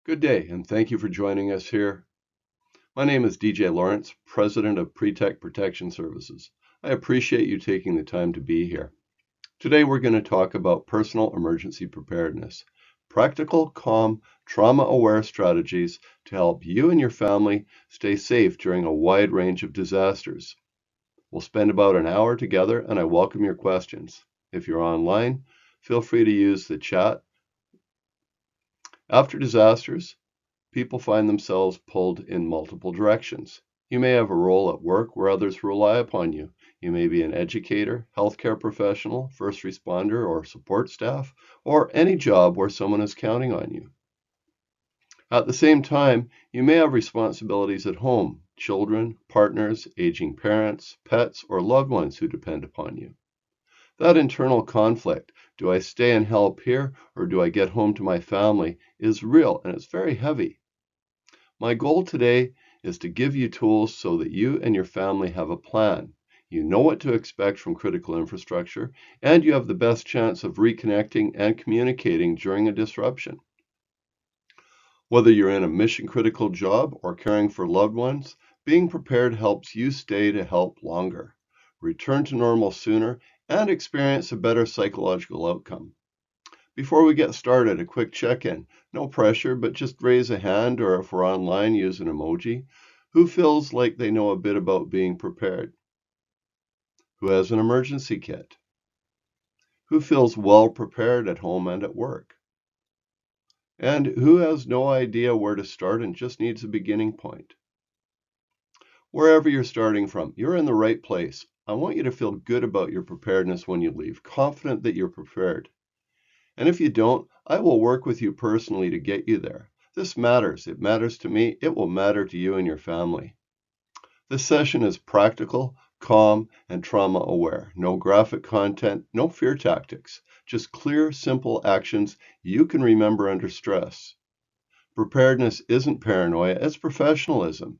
Good day, and thank you for joining us here. My name is DJ Lawrence, President of Pretect Protection Services. I appreciate you taking the time to be here. Today we're going to talk about personal emergency preparedness, practical, calm, trauma-aware strategies to help you and your family stay safe during a wide range of disasters. We'll spend about an hour together, and I welcome your questions. If you're online, feel free to use the chat. After disasters, people find themselves pulled in multiple directions. You may have a role at work where others rely upon you. You may be an educator, healthcare professional, first responder, or support staff, or any job where someone is counting on you. At the same time, you may have responsibilities at home, children, partners, aging parents, pets, or loved ones who depend upon you. That internal conflict, do I stay and help here, or do I get home to my family, is real and it's very heavy. My goal today is to give you tools so that you and your family have a plan. You know what to expect from critical infrastructure, and you have the best chance of reconnecting and communicating during a disruption. Whether you're in a mission-critical job or caring for loved ones, being prepared helps you stay to help longer, return to normal sooner, and experience a better psychological outcome. Before we get started, a quick check-in. No pressure, but just raise a hand, or if we're online, use an emoji. Who feels like they know a bit about being prepared? Who has an emergency kit? Who feels well prepared at home and at work? And who has no idea where to start and just needs a beginning point? Wherever you're starting from, you're in the right place. I want you to feel good about your preparedness when you leave, confident that you're prepared. And if you don't, I will work with you personally to get you there. This matters. It matters to me. It will matter to you and your family. This session is practical, calm, and trauma aware. No graphic content, no fear tactics. Just clear, simple actions you can remember under stress. Preparedness isn't paranoia, it's professionalism.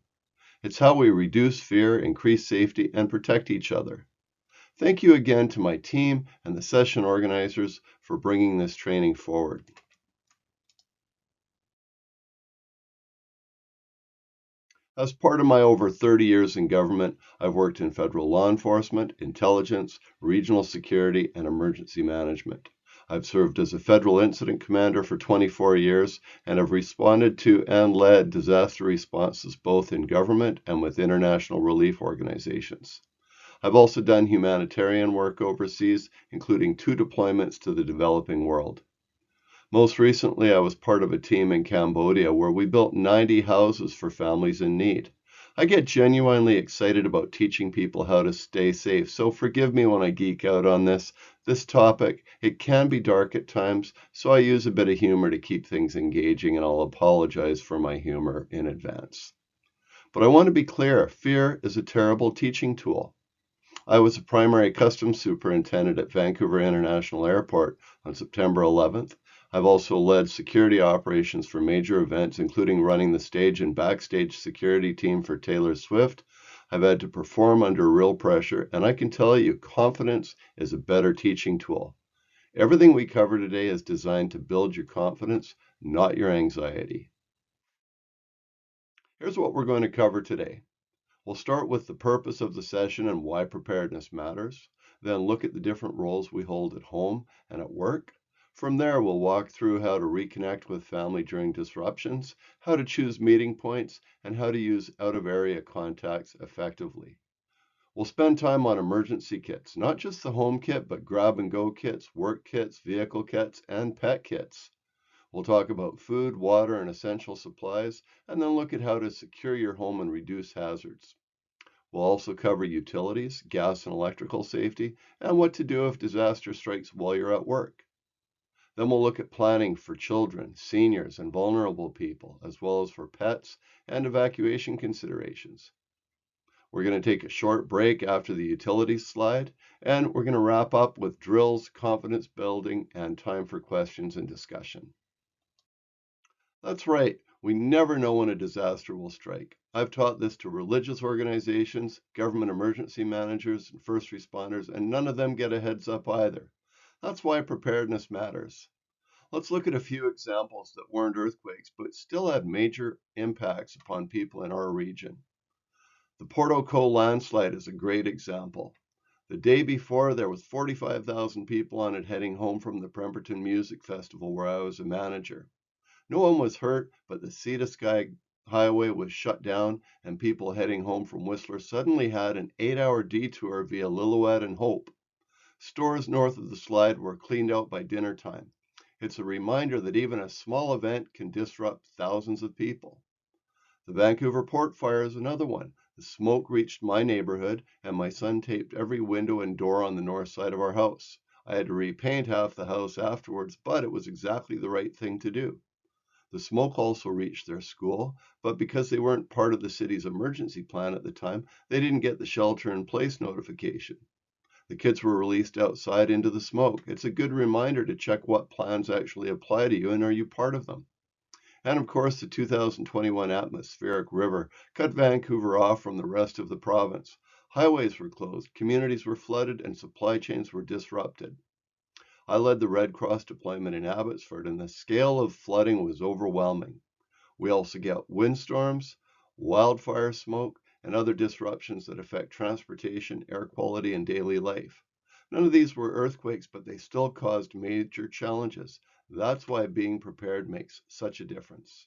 It's how we reduce fear, increase safety, and protect each other. Thank you again to my team and the session organizers for bringing this training forward. As part of my over 30 years in government, I've worked in federal law enforcement, intelligence, regional security, and emergency management. I've served as a federal incident commander for 24 years and have responded to and led disaster responses both in government and with international relief organizations. I've also done humanitarian work overseas, including 2 deployments to the developing world. Most recently, I was part of a team in Cambodia where we built 90 houses for families in need. I get genuinely excited about teaching people how to stay safe, so forgive me when I geek out on this topic. It can be dark at times, so I use a bit of humor to keep things engaging, and I'll apologize for my humor in advance. But I want to be clear, fear is a terrible teaching tool. I was a primary customs superintendent at Vancouver International Airport on September 11th. I've also led security operations for major events, including running the stage and backstage security team for Taylor Swift. I've had to perform under real pressure, and I can tell you, confidence is a better teaching tool. Everything we cover today is designed to build your confidence, not your anxiety. Here's what we're going to cover today. We'll start with the purpose of the session and why preparedness matters, then look at the different roles we hold at home and at work. From there, we'll walk through how to reconnect with family during disruptions, how to choose meeting points, and how to use out-of-area contacts effectively. We'll spend time on emergency kits, not just the home kit, but grab-and-go kits, work kits, vehicle kits, and pet kits. We'll talk about food, water, and essential supplies, and then look at how to secure your home and reduce hazards. We'll also cover utilities, gas and electrical safety, and what to do if disaster strikes while you're at work. Then we'll look at planning for children, seniors, and vulnerable people, as well as for pets and evacuation considerations. We're going to take a short break after the utilities slide, and we're going to wrap up with drills, confidence building, and time for questions and discussion. That's right. We never know when a disaster will strike. I've taught this to religious organizations, government emergency managers, and first responders, and none of them get a heads up either. That's why preparedness matters. Let's look at a few examples that weren't earthquakes but still had major impacts upon people in our region. The Porto landslide is a great example. The day before, there was 45,000 people on it heading home from the Pemberton Music Festival where I was a manager. No one was hurt, but the Sea to Sky highway was shut down, and people heading home from Whistler suddenly had an 8-hour detour via Lillooet and Hope. Stores north of the slide were cleaned out by dinner time. It's a reminder that even a small event can disrupt thousands of people. The Vancouver Port Fire is another one. The smoke reached my neighborhood, and my son taped every window and door on the north side of our house. I had to repaint half the house afterwards, but it was exactly the right thing to do. The smoke also reached their school, but because they weren't part of the city's emergency plan at the time, they didn't get the shelter in place notification. The kids were released outside into the smoke. It's a good reminder to check what plans actually apply to you and are you part of them. And of course, the 2021 atmospheric river cut Vancouver off from the rest of the province. Highways were closed, communities were flooded, and supply chains were disrupted. I led the Red Cross deployment in Abbotsford, and the scale of flooding was overwhelming. We also get windstorms, wildfire smoke, and other disruptions that affect transportation, air quality, and daily life. None of these were earthquakes, but they still caused major challenges. That's why being prepared makes such a difference.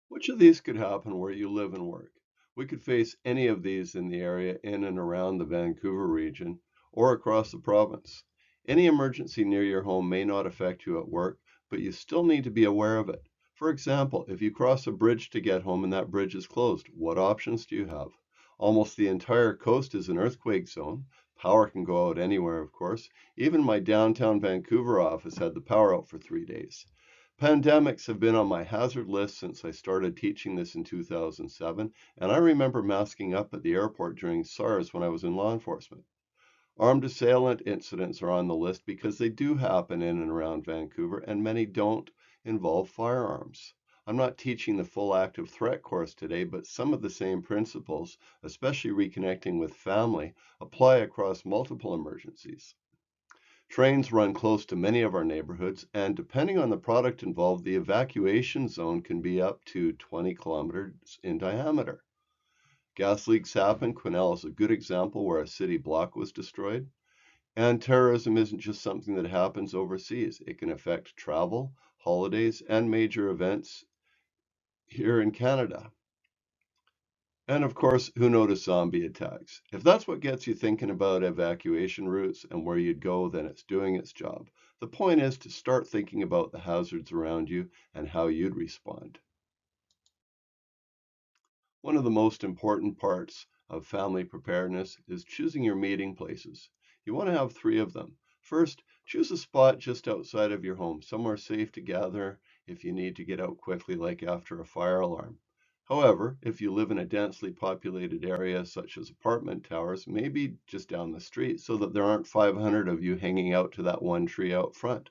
Which of these could happen where you live and work? We could face any of these in the area in and around the Vancouver region or across the province. Any emergency near your home may not affect you at work, but you still need to be aware of it. For example, if you cross a bridge to get home and that bridge is closed, what options do you have? Almost the entire coast is an earthquake zone. Power can go out anywhere, of course. Even my downtown Vancouver office had the power out for 3 days. Pandemics have been on my hazard list since I started teaching this in 2007, and I remember masking up at the airport during SARS when I was in law enforcement. Armed assailant incidents are on the list because they do happen in and around Vancouver, and many don't involve firearms. I'm not teaching the full active threat course today, but some of the same principles, especially reconnecting with family, apply across multiple emergencies. Trains run close to many of our neighborhoods, and depending on the product involved, the evacuation zone can be up to 20 kilometers in diameter. Gas leaks happen. Quesnel is a good example where a city block was destroyed. And terrorism isn't just something that happens overseas. It can affect travel, holidays, and major events here in Canada. And of course, who noticed zombie attacks? If that's what gets you thinking about evacuation routes and where you'd go, then it's doing its job. The point is to start thinking about the hazards around you and how you'd respond. One of the most important parts of family preparedness is choosing your meeting places. You want to have three of them. First, choose a spot just outside of your home, somewhere safe to gather if you need to get out quickly, like after a fire alarm. However, if you live in a densely populated area such as apartment towers, maybe just down the street so that there aren't 500 of you hanging out to that one tree out front.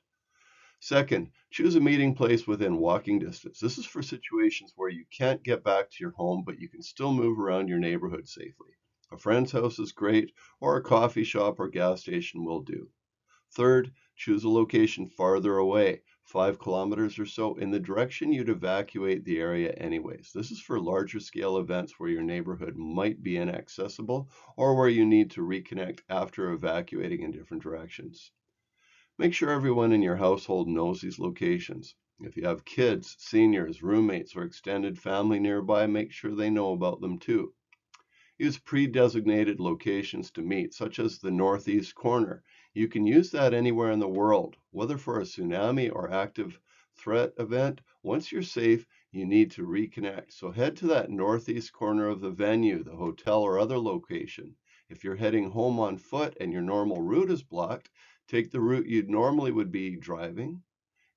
Second, choose a meeting place within walking distance. This is for situations where you can't get back to your home, but you can still move around your neighborhood safely. A friend's house is great, or a coffee shop or gas station will do. Third, choose a location farther away, 5 kilometers or so, in the direction you'd evacuate the area anyways. This is for larger scale events where your neighborhood might be inaccessible or where you need to reconnect after evacuating in different directions. Make sure everyone in your household knows these locations. If you have kids, seniors, roommates, or extended family nearby, make sure they know about them too. Use pre-designated locations to meet, such as the northeast corner. You can use that anywhere in the world, whether for a tsunami or active threat event. Once you're safe, you need to reconnect. So head to that northeast corner of the venue, the hotel, or other location. If you're heading home on foot and your normal route is blocked, take the route you normally would be driving.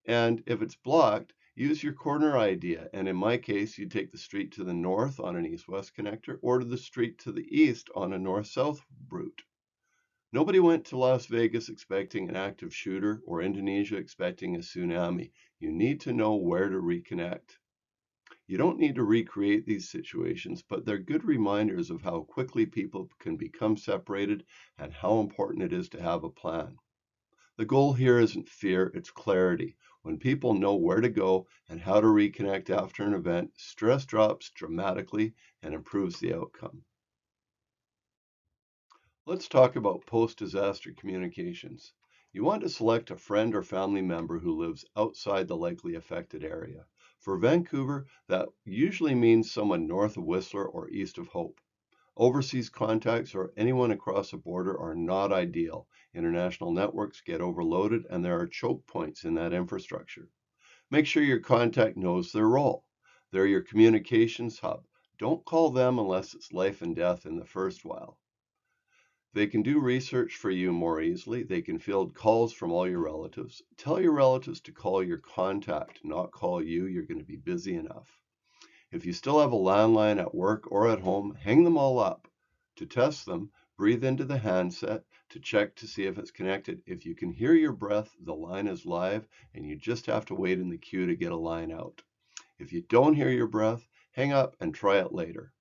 And if it's blocked, use your corner idea. And in my case, you take the street to the north on an east-west connector or to the street to the east on a north-south route. Nobody went to Las Vegas expecting an active shooter or Indonesia expecting a tsunami. You need to know where to reconnect. You don't need to recreate these situations, but they're good reminders of how quickly people can become separated and how important it is to have a plan. The goal here isn't fear, it's clarity. When people know where to go and how to reconnect after an event, stress drops dramatically and improves the outcome. Let's talk about post-disaster communications. You want to select a friend or family member who lives outside the likely affected area. For Vancouver, that usually means someone north of Whistler or east of Hope. Overseas contacts or anyone across a border are not ideal. International networks get overloaded and there are choke points in that infrastructure. Make sure your contact knows their role. They're your communications hub. Don't call them unless it's life and death in the first while. They can do research for you more easily. They can field calls from all your relatives. Tell your relatives to call your contact, not call you. You're going to be busy enough. If you still have a landline at work or at home, hang them all up. To test them, breathe into the handset to check to see if it's connected. If you can hear your breath, the line is live and you just have to wait in the queue to get a line out. If you don't hear your breath, hang up and try it later.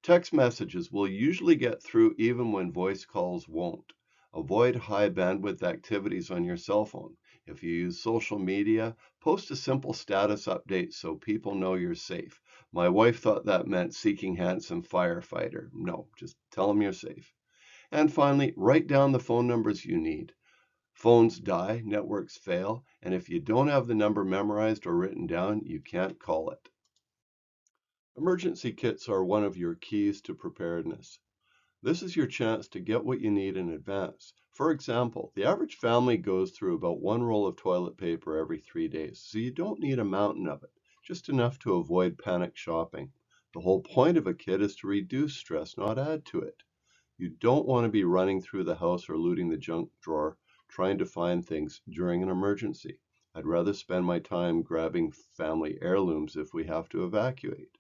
Text messages will usually get through even when voice calls won't. Avoid high bandwidth activities on your cell phone. If you use social media, post a simple status update so people know you're safe. My wife thought that meant seeking handsome firefighter. No, just tell them you're safe. And finally, write down the phone numbers you need. Phones die, networks fail, and if you don't have the number memorized or written down, you can't call it. Emergency kits are one of your keys to preparedness. This is your chance to get what you need in advance. For example, the average family goes through about one roll of toilet paper every 3 days, so you don't need a mountain of it, just enough to avoid panic shopping. The whole point of a kit is to reduce stress, not add to it. You don't want to be running through the house or looting the junk drawer trying to find things during an emergency. I'd rather spend my time grabbing family heirlooms if we have to evacuate.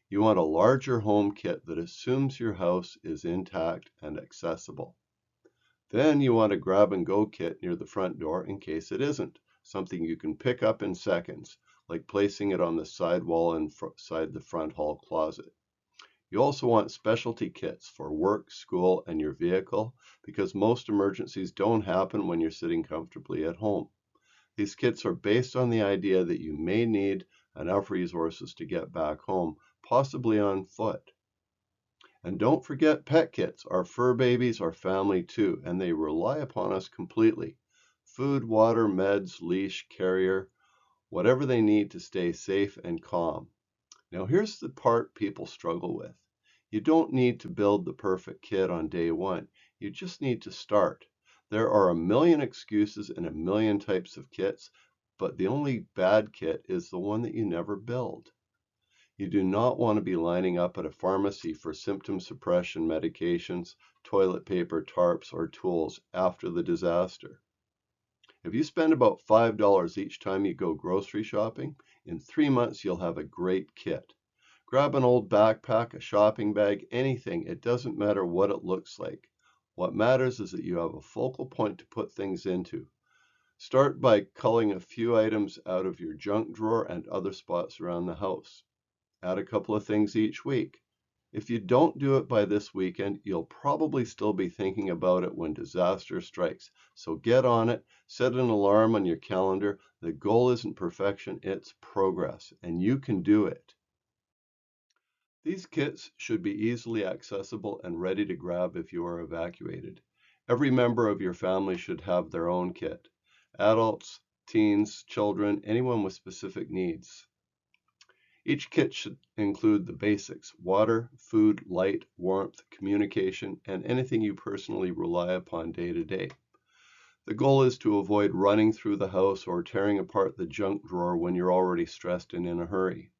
You want a larger home kit that assumes your house is intact and accessible. Then you want a grab and go kit near the front door in case it isn't, something you can pick up in seconds, like placing it on the side wall inside the front hall closet. You also want specialty kits for work, school, and your vehicle because most emergencies don't happen when you're sitting comfortably at home. These kits are based on the idea that you may need enough resources to get back home, possibly on foot. And don't forget pet kits. Our fur babies are family too, and they rely upon us completely. Food, water, meds, leash, carrier, whatever they need to stay safe and calm. Now here's the part people struggle with. You don't need to build the perfect kit on day one. You just need to start. There are a million excuses and a million types of kits, but the only bad kit is the one that you never build. You do not want to be lining up at a pharmacy for symptom suppression medications, toilet paper, tarps, or tools after the disaster. If you spend about $5 each time you go grocery shopping, in 3 months you'll have a great kit. Grab an old backpack, a shopping bag, anything. It doesn't matter what it looks like. What matters is that you have a focal point to put things into. Start by culling a few items out of your junk drawer and other spots around the house. Add a couple of things each week. If you don't do it by this weekend, you'll probably still be thinking about it when disaster strikes. So get on it, set an alarm on your calendar. The goal isn't perfection, it's progress, and you can do it. These kits should be easily accessible and ready to grab if you are evacuated. Every member of your family should have their own kit. Adults, teens, children, anyone with specific needs. Each kit should include the basics: water, food, light, warmth, communication, and anything you personally rely upon day to day. The goal is to avoid running through the house or tearing apart the junk drawer when you're already stressed and in a hurry.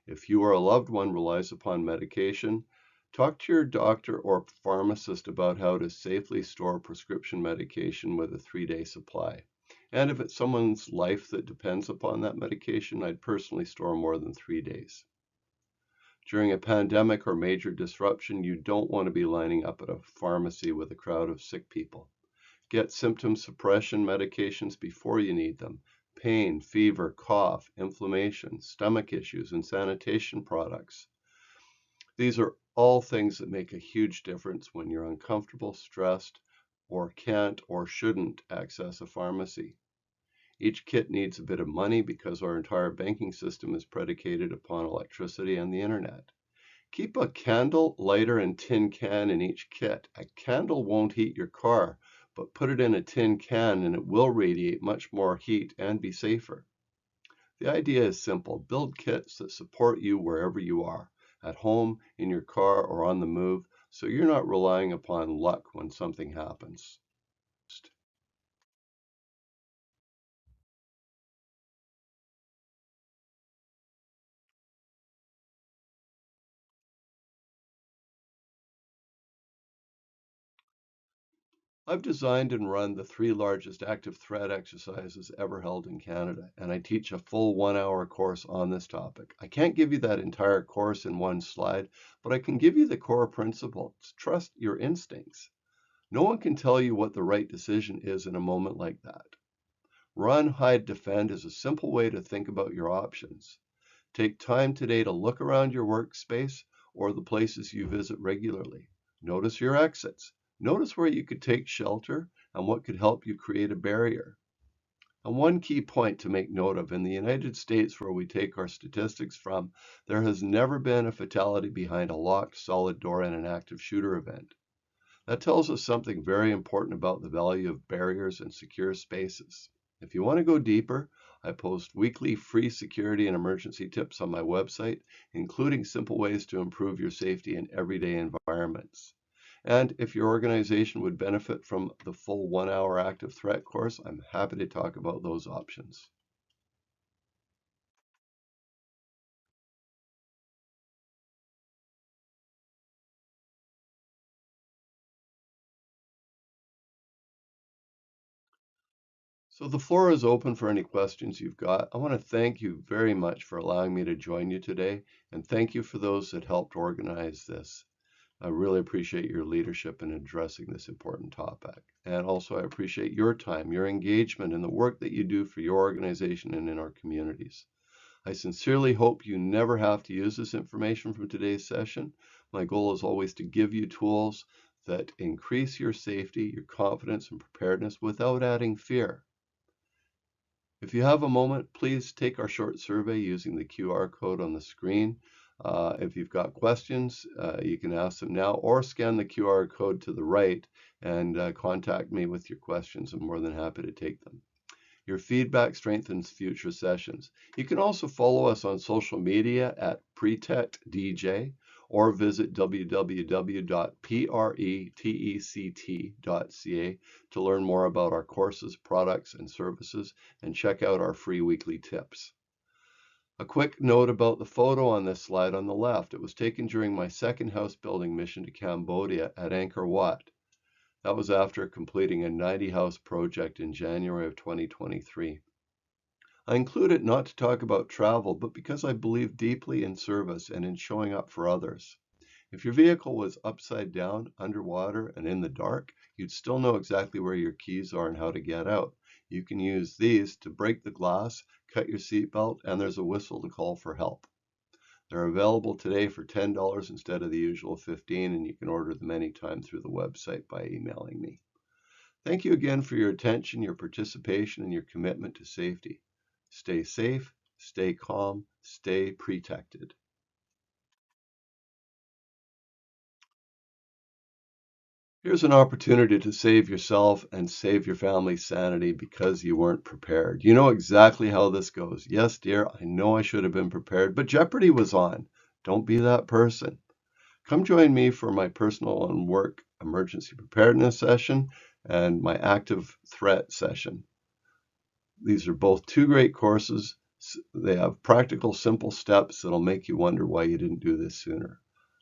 If you or a loved one relies upon medication, talk to your doctor or pharmacist about how to safely store prescription medication with a 3-day supply. And if it's someone's life that depends upon that medication, I'd personally store more than 3 days. During a pandemic or major disruption, you don't want to be lining up at a pharmacy with a crowd of sick people. Get symptom suppression medications before you need them. Pain, fever, cough, inflammation, stomach issues, and sanitation products. These are all things that make a huge difference when you're uncomfortable, stressed, or can't or shouldn't access a pharmacy. Each kit needs a bit of money because our entire banking system is predicated upon electricity and the internet. Keep a candle, lighter, and tin can in each kit. A candle won't heat your car, but put it in a tin can and it will radiate much more heat and be safer. The idea is simple. Build kits that support you wherever you are, at home, in your car, or on the move, so you're not relying upon luck when something happens. I've designed and run the 3 largest active threat exercises ever held in Canada, and I teach a full 1 hour course on this topic. I can't give you that entire course in one slide, but I can give you the core principles. Trust your instincts. No one can tell you what the right decision is in a moment like that. Run, hide, defend is a simple way to think about your options. Take time today to look around your workspace or the places you visit regularly. Notice your exits. Notice where you could take shelter and what could help you create a barrier. And one key point to make note of, in the United States, where we take our statistics from, there has never been a fatality behind a locked, solid door in an active shooter event. That tells us something very important about the value of barriers and secure spaces. If you want to go deeper, I post weekly free security and emergency tips on my website, including simple ways to improve your safety in everyday environments. And if your organization would benefit from the full 1 hour active threat course, I'm happy to talk about those options. So the floor is open for any questions you've got. I want to thank you very much for allowing me to join you today, and thank you for those that helped organize this. I really appreciate your leadership in addressing this important topic. And also, I appreciate your time, your engagement, and the work that you do for your organization and in our communities. I sincerely hope you never have to use this information from today's session. My goal is always to give you tools that increase your safety, your confidence, and preparedness without adding fear. If you have a moment, please take our short survey using the QR code on the screen. If you've got questions, you can ask them now or scan the QR code to the right and contact me with your questions. I'm more than happy to take them. Your feedback strengthens future sessions. You can also follow us on social media at Pretect DJ or visit www.pretect.ca to learn more about our courses, products, and services, and check out our free weekly tips. A quick note about the photo on this slide on the left. It was taken during my second house building mission to Cambodia at Angkor Wat. That was after completing a 90-house project in January of 2023. I include it not to talk about travel, but because I believe deeply in service and in showing up for others. If your vehicle was upside down, underwater, and in the dark, you'd still know exactly where your keys are and how to get out. You can use these to break the glass, cut your seatbelt, and there's a whistle to call for help. They're available today for $10 instead of the usual $15, and you can order them anytime through the website by emailing me. Thank you again for your attention, your participation, and your commitment to safety. Stay safe, stay calm, stay protected. Here's an opportunity to save yourself and save your family's sanity because you weren't prepared. You know exactly how this goes. Yes, dear, I know I should have been prepared, but Jeopardy was on. Don't be that person. Come join me for my personal and work emergency preparedness session and my active threat session. These are both 2 great courses. They have practical, simple steps that'll make you wonder why you didn't do this sooner.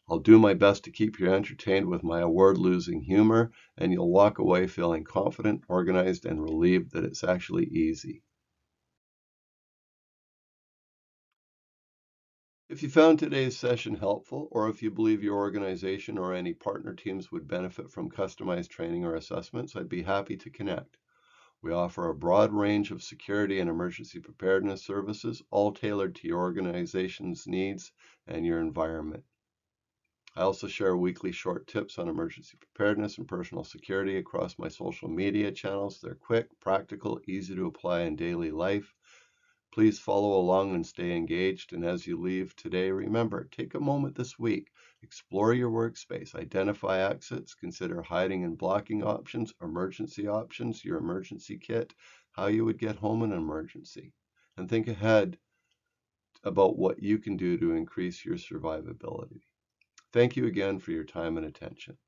I'll do my best to keep you entertained with my award-losing humor, and you'll walk away feeling confident, organized, and relieved that it's actually easy. If you found today's session helpful, or if you believe your organization or any partner teams would benefit from customized training or assessments, I'd be happy to connect. We offer a broad range of security and emergency preparedness services, all tailored to your organization's needs and your environment. I also share weekly short tips on emergency preparedness and personal security across my social media channels. They're quick, practical, easy to apply in daily life. Please follow along and stay engaged. And as you leave today, remember, take a moment this week, explore your workspace, identify exits, consider hiding and blocking options, emergency options, your emergency kit, how you would get home in an emergency, and think ahead about what you can do to increase your survivability. Thank you again for your time and attention.